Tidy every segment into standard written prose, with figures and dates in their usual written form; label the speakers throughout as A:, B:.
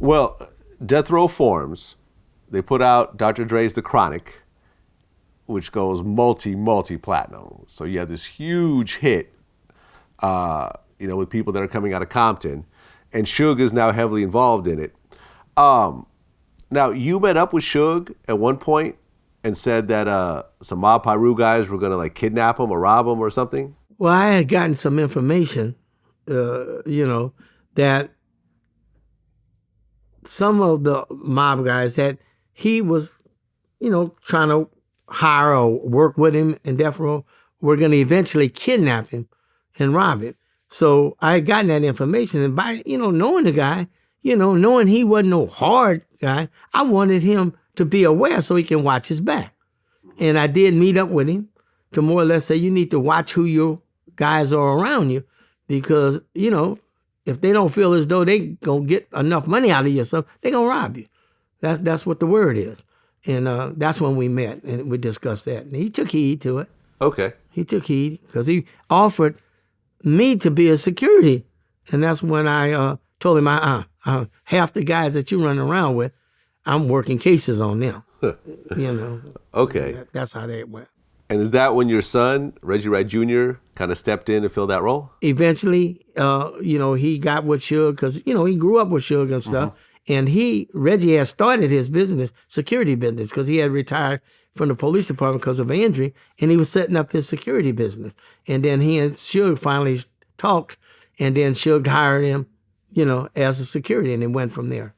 A: Well, Death Row Forms, they put out Dr. Dre's The Chronic, which goes multi-platinum. So you have this huge hit, with people that are coming out of Compton, and Suge is now heavily involved in it. Now, you met up with Suge at one point and said that some Mob Piru guys were going to kidnap him or rob him or something?
B: Well, I had gotten some information, that some of the mob guys that he was, trying to hire or work with him in Death Row were going to eventually kidnap him and rob him. So I had gotten that information. And by, knowing the guy, knowing he wasn't no hard guy, I wanted him to be aware so he can watch his back. And I did meet up with him to more or less say, you need to watch who your guys are around you because, if they don't feel as though they going to get enough money out of you or something, they going to rob you. That's what the word is. And that's when we met and we discussed that. And he took heed to it.
A: Okay.
B: He took heed because he offered me to be a security. And that's when I told him, half the guys that you run around with, I'm working cases on them.
A: Okay.
B: That's how that went.
A: And is that when your son, Reggie Wright Jr., kind of stepped in to fill that role?
B: Eventually, he got with Suge because, he grew up with Suge and stuff. Mm-hmm. And Reggie had started his business, security business, because he had retired from the police department because of an injury, and he was setting up his security business. And then he and Suge finally talked, and then Suge hired him, as a security, and it went from there.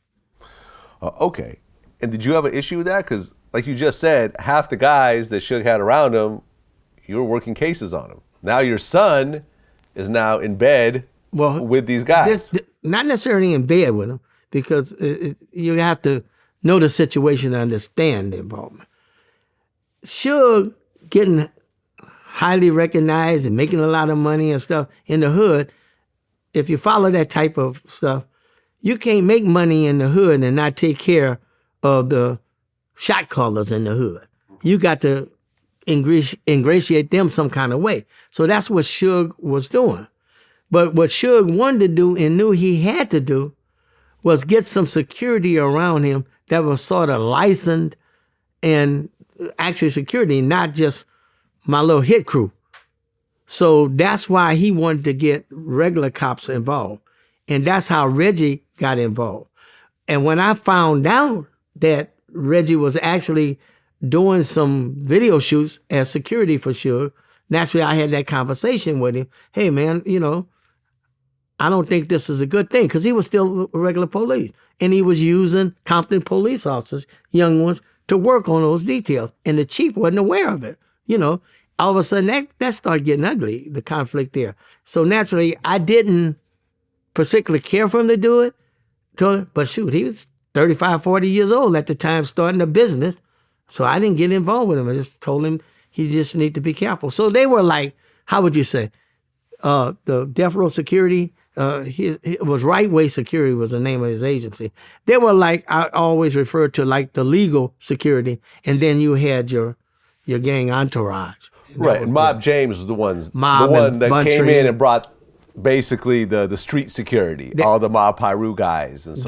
A: Okay. And did you have an issue with that? Because like you just said, half the guys that Suge had around him, you were working cases on him. Now your son is now in bed with these guys.
B: Not necessarily in bed with them, because you have to know the situation to understand the involvement. Suge getting highly recognized and making a lot of money and stuff in the hood, if you follow that type of stuff, you can't make money in the hood and not take care of the shot callers in the hood. You got to ingratiate them some kind of way. So that's what Suge was doing. But what Suge wanted to do and knew he had to do was get some security around him that was sort of licensed and actually security, not just my little hit crew. So that's why he wanted to get regular cops involved. And that's how Reggie got involved. And when I found out that Reggie was actually doing some video shoots as security for Suge, naturally I had that conversation with him. Hey, man, I don't think this is a good thing, because he was still regular police. And he was using Compton police officers, young ones, to work on those details. And the chief wasn't aware of it. All of a sudden that started getting ugly, the conflict there. So naturally, I didn't particularly care for him to do it. But shoot, he was 35, 40 years old at the time starting a business. So I didn't get involved with him. I just told him he just need to be careful. So they were like, how would you say, the Death Row Security, it was Right Way Security was the name of his agency. They were like, I always referred to like the legal security, and then you had your gang entourage.
A: Right, and Mob James was the one that came in and brought basically the street security, all the Mob Piru guys and so forth.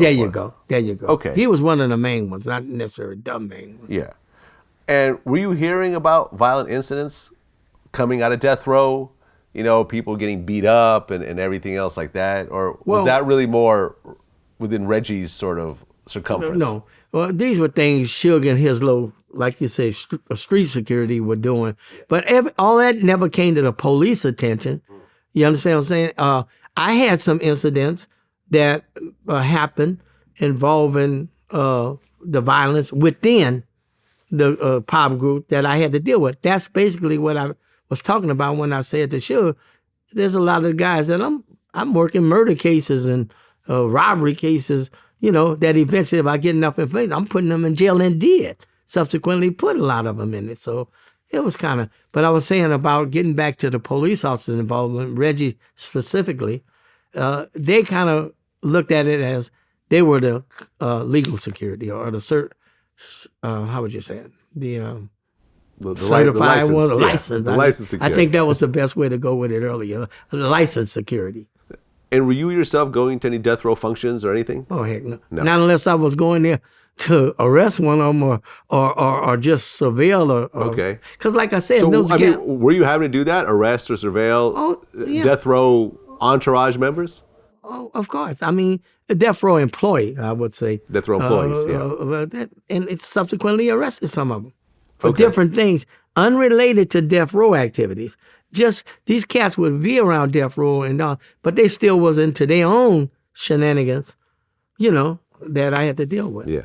B: There you go.
A: Okay.
B: He was one of the main ones, not necessarily the main one.
A: Yeah. And were you hearing about violent incidents coming out of Death Row? People getting beat up and everything else like that? Or was that really more within Reggie's sort of circumference?
B: No. Well, these were things Suge and his little, like you say, street security were doing. But all that never came to the police attention. You understand what I'm saying? I had some incidents that happened involving the violence within the pop group that I had to deal with. That's basically what I was talking about when I said to Suge, there's a lot of guys that I'm working murder cases and robbery cases, that eventually if I get enough information, I'm putting them in jail and did subsequently put a lot of them in it. So it was kind of, but I was saying about getting back to the police officers involvement, Reggie specifically, they kind of looked at it as they were the legal security or the how would you say it? The certified one, the license.
A: The license security.
B: I think that was the best way to go with it earlier, the license security.
A: And were you yourself going to any death row functions or anything?
B: Oh, heck no. Not unless I was going there to arrest one of them or just surveil.
A: Okay.
B: Because like I said,
A: So,
B: those guys.
A: were you having to do that? Arrest or surveil death row entourage members?
B: Oh, of course. I mean, a death row employee, I would say.
A: Death row employees,
B: and it subsequently arrested some of them for different things unrelated to death row activities. Just these cats would be around death row and all, but they still was into their own shenanigans, that I had to deal with.
A: Yeah.